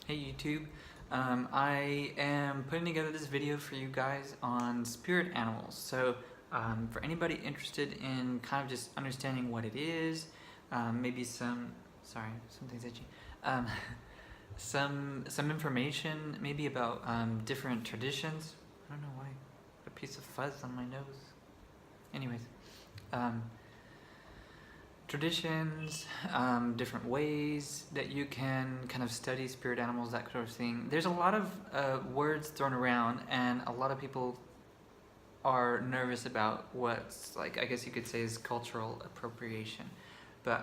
Hey YouTube, I am putting together this video for you guys on spirit animals. So for anybody interested in kind of just understanding what it is, maybe something's itchy, some information maybe about different traditions. I don't know why, a piece of fuzz on my nose. Anyways, traditions, different ways that you can kind of study spirit animals, that sort of thing. There's a lot of words thrown around, and a lot of people are nervous about what's, like, I guess you could say is cultural appropriation. But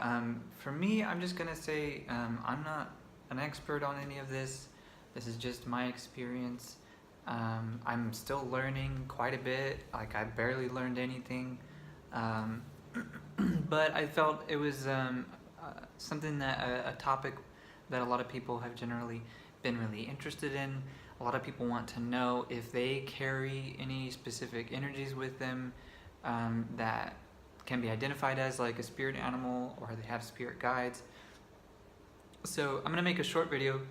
for me, I'm just gonna say I'm not an expert on any of this. This is just my experience. I'm still learning quite a bit. Like, I barely learned anything. But I felt it was something that a topic that a lot of people have generally been really interested in. A lot of people want to know if they carry any specific energies with them that can be identified as like a spirit animal, or they have spirit guides. So I'm gonna make a short video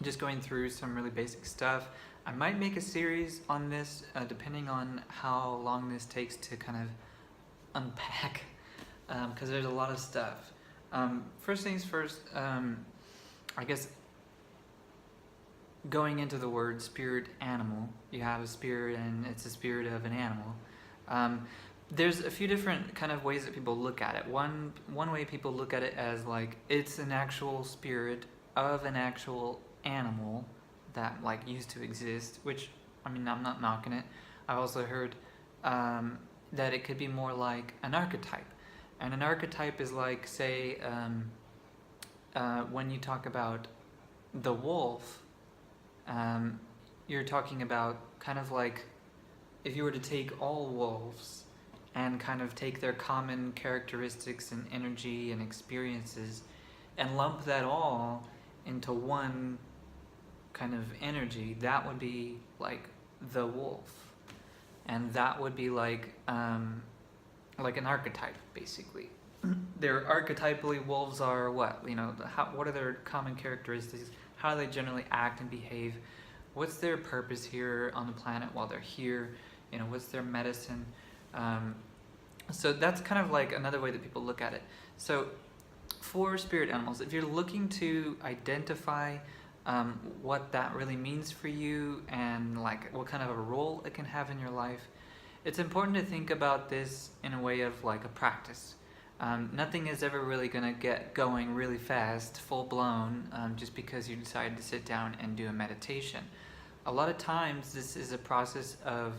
just going through some really basic stuff. I might make a series on this depending on how long this takes to kind of unpack, because there's a lot of stuff. First things first, I guess going into the word spirit animal, you have a spirit and it's a spirit of an animal. There's a few different kind of ways that people look at it. One way people look at it as like it's an actual spirit of an actual animal that like used to exist, which, I mean, I'm not knocking it. I've also heard that it could be more like an archetype. And an archetype is like, say, when you talk about the wolf, you're talking about kind of like if you were to take all wolves and kind of take their common characteristics and energy and experiences and lump that all into one kind of energy, that would be like the wolf. And that would be like an archetype, basically. Their archetypally, wolves are what? You know, what are their common characteristics? How do they generally act and behave? What's their purpose here on the planet while they're here? You know, what's their medicine? So that's kind of like another way that people look at it. So for spirit animals, if you're looking to identify what that really means for you and like what kind of a role it can have in your life, it's important to think about this in a way of like a practice. Nothing is ever really going to get going really fast, full blown, just because you decide to sit down and do a meditation. A lot of times this is a process of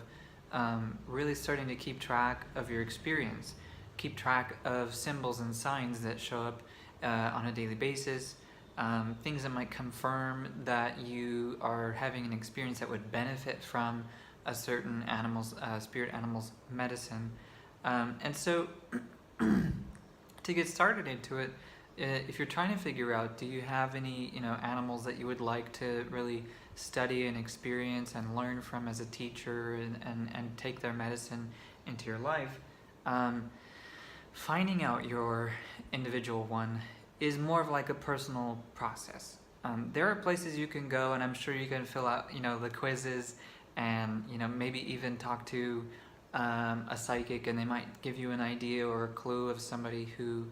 really starting to keep track of your experience, keep track of symbols and signs that show up on a daily basis, things that might confirm that you are having an experience that would benefit from a certain spirit animal's medicine. And so to get started into it, if you're trying to figure out, do you have any animals that you would like to really study and experience and learn from as a teacher and take their medicine into your life, finding out your individual one is more of like a personal process. There are places you can go, and I'm sure you can fill out the quizzes and maybe even talk to a psychic, and they might give you an idea or a clue of somebody who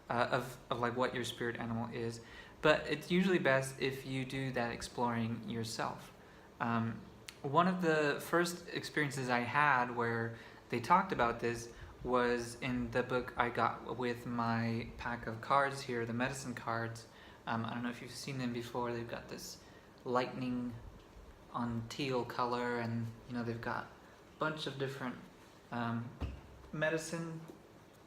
of like what your spirit animal is. But it's usually best if you do that exploring yourself. One of the first experiences I had where they talked about this was in the book I got with my pack of cards here, the medicine cards. I don't know if you've seen them before. They've got this lightning on teal color, and they've got a bunch of different medicine,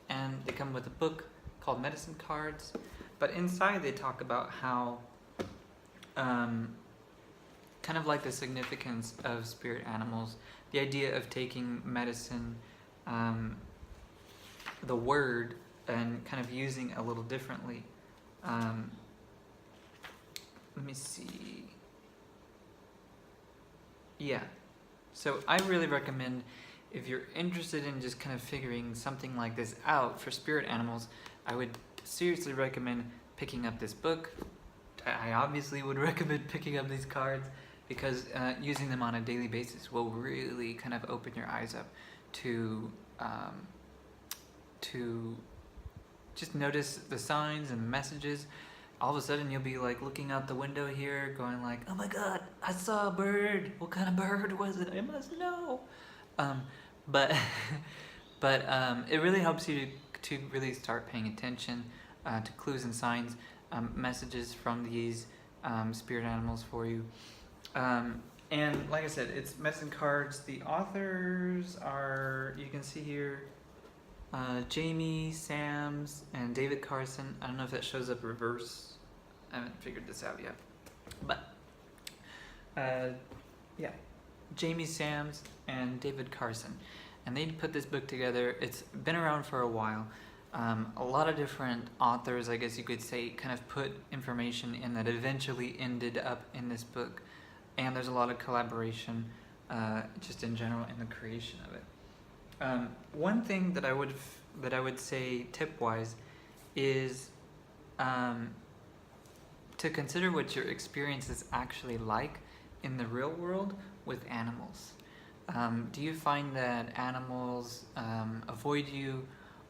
and they come with a book called Medicine Cards. But inside they talk about how kind of like the significance of spirit animals, the idea of taking medicine, the word, and kind of using it a little differently. Let me see. Yeah, so I really recommend, if you're interested in just kind of figuring something like this out for spirit animals, I would seriously recommend picking up this book, I obviously would recommend picking up these cards because using them on a daily basis will really kind of open your eyes up to to just notice the signs and the messages. All of a sudden you'll be like looking out the window here going like, oh my god, I saw a bird. What kind of bird was it? I must know. But it really helps you to really start paying attention to clues and signs, messages from these spirit animals for you. And like I said, it's medicine cards. The authors are, you can see here, Jamie Sams and David Carson. I don't know if that shows up reverse. I haven't figured this out yet. But yeah, Jamie Sams and David Carson. And they put this book together. It's been around for a while. A lot of different authors, I guess you could say, kind of put information in that eventually ended up in this book. And there's a lot of collaboration just in general in the creation of it. One thing that I would say tip-wise is to consider what your experience is actually like in the real world with animals. Do you find that animals avoid you,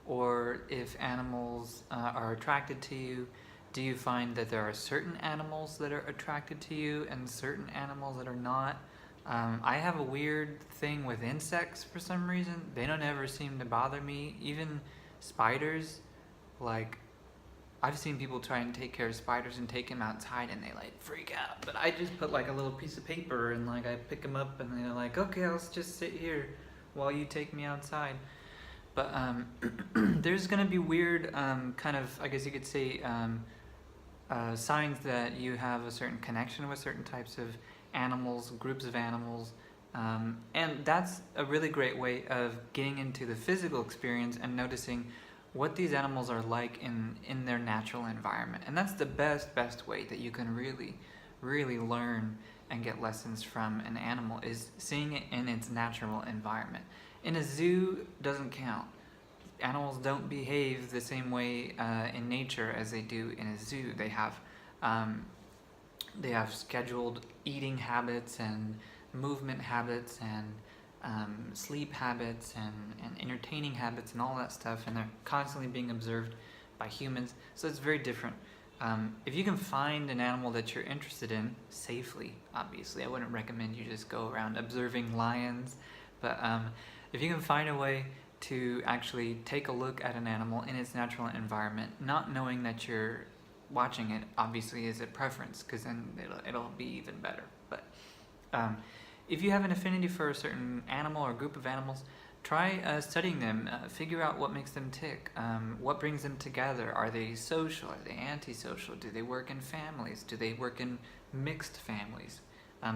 or if animals are attracted to you? Do you find that there are certain animals that are attracted to you and certain animals that are not? I have a weird thing with insects for some reason. They don't ever seem to bother me. Even spiders, like I've seen people try and take care of spiders and take them outside and they like freak out. But I just put like a little piece of paper and like I pick them up and they're like, okay, I'll just sit here while you take me outside. But there's gonna be weird kind of, I guess you could say, signs that you have a certain connection with certain types of animals, groups of animals, and that's a really great way of getting into the physical experience and noticing what these animals are like in their natural environment. And that's the best way that you can really learn and get lessons from an animal, is seeing it in its natural environment. In a zoo doesn't count. Animals don't behave the same way in nature as they do in a zoo. They have scheduled eating habits and movement habits and sleep habits and entertaining habits and all that stuff, and they're constantly being observed by humans. So it's very different. If you can find an animal that you're interested in safely, obviously, I wouldn't recommend you just go around observing lions, but if you can find a way to actually take a look at an animal in its natural environment, not knowing that you're watching it, obviously is a preference, because then it'll be even better. But if you have an affinity for a certain animal or group of animals, try studying them. Figure out what makes them tick. What brings them together? Are they social? Are they antisocial? Do they work in families? Do they work in mixed families?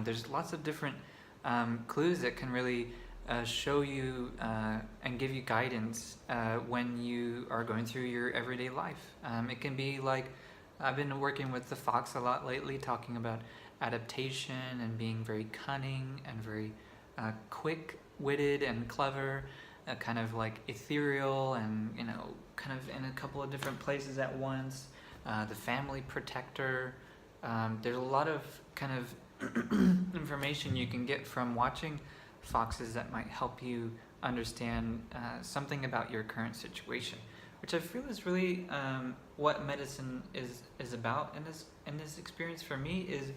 There's lots of different clues that can really show you and give you guidance when you are going through your everyday life. It can be like, I've been working with the fox a lot lately, talking about adaptation and being very cunning and very quick-witted and clever, kind of like ethereal and, kind of in a couple of different places at once. The family protector. There's a lot of kind of information you can get from watching foxes that might help you understand something about your current situation, which I feel is really what medicine is about in this experience. For me, is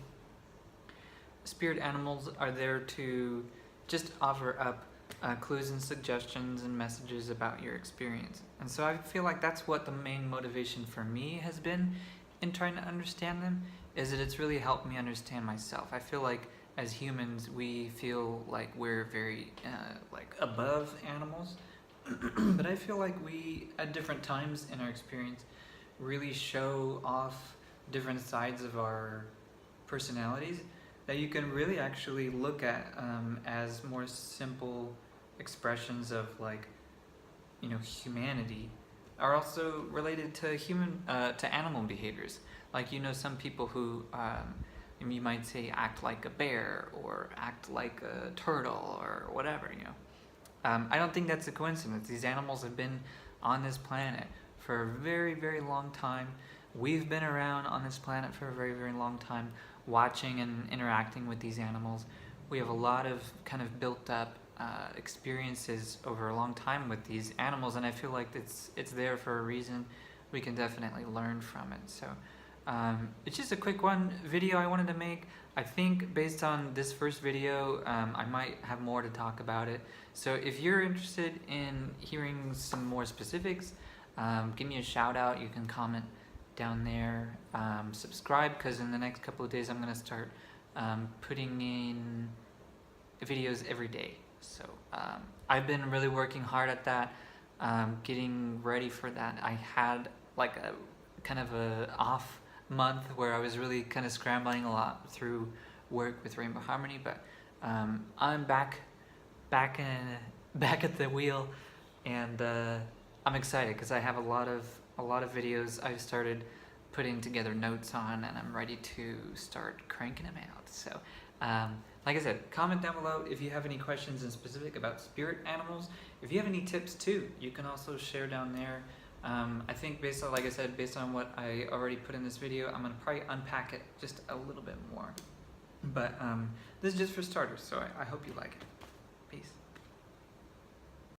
spirit animals are there to just offer up clues and suggestions and messages about your experience. And so I feel like that's what the main motivation for me has been in trying to understand them, is that it's really helped me understand myself. I feel like as humans, we feel like we're very like above animals, but I feel like we, at different times in our experience, really show off different sides of our personalities that you can really actually look at as more simple expressions of, like, humanity, are also related to to animal behaviors. Like, some people who you might say act like a bear or act like a turtle or whatever, I don't think that's a coincidence. These animals have been on this planet for a very, very long time. we've been around on this planet for a very, very long time, watching and interacting with these animals. We have a lot of kind of built up experiences over a long time with these animals, and I feel like it's there for a reason. We can definitely learn from it. So it's just a quick video I wanted to make. I think based on this first video, I might have more to talk about it. So if you're interested in hearing some more specifics, give me a shout out. You can comment down there. Subscribe, because in the next couple of days I'm going to start putting in videos every day. So I've been really working hard at that, getting ready for that. I had like a kind of a off month where I was really kind of scrambling a lot through work with Rainbow Harmony, but I'm back at the wheel, and I'm excited because I have a lot of videos I've started putting together notes on, and I'm ready to start cranking them out. So like I said, comment down below if you have any questions in specific about spirit animals. If you have any tips too, you can also share down there. I think based on, like I said, based on what I already put in this video, I'm going to probably unpack it just a little bit more. But this is just for starters, so I hope you like it.